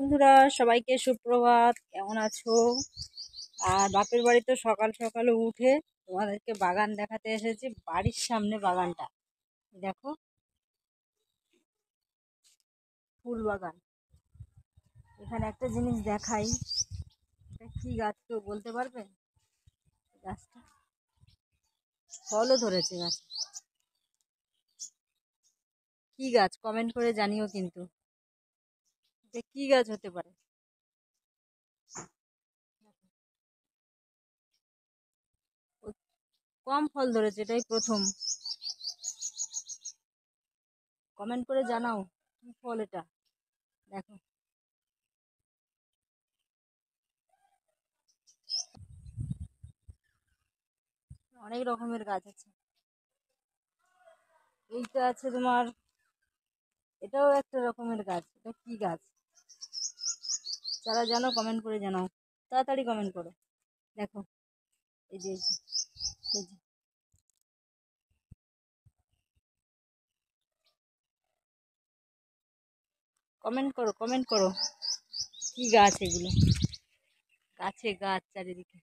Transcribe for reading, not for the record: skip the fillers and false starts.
বন্ধুরা, সবাইকে সুপ্রভাত। কেমন আছো? আর বাপের বাড়ি তো সকাল সকালে উঠে তোমাদেরকে বাগান দেখাতে এসেছি। বাড়ির সামনে বাগানটা দেখো, ফুল বাগান। এখানে একটা জিনিস দেখাই, এটা কি গাছ কেউ বলতে পারবে? গাছটা ফলও ধরেছে। গাছ কি গাছ কমেন্ট করে জানিও কিন্তু, এটা কি গাছ হতে পারে। ও- কম ফল ধরেছে, এটাই প্রথম। কমেন্ট করে জানাও কি ফল এটা। দেখো, অনেক রকমের গাছ আছে। এইটা আছে তোমার, এটাও একটা রকমের গাছ। এটা কি গাছ? যারা জানো কমেন্ট করে জানাও, তাড়াতাড়ি কমেন্ট করো। দেখো, এই যে এই যে এই যে, কমেন্ট করো কমেন্ট করো, কি গাছ এগুলো? গাছে গাছ চারিদিকে।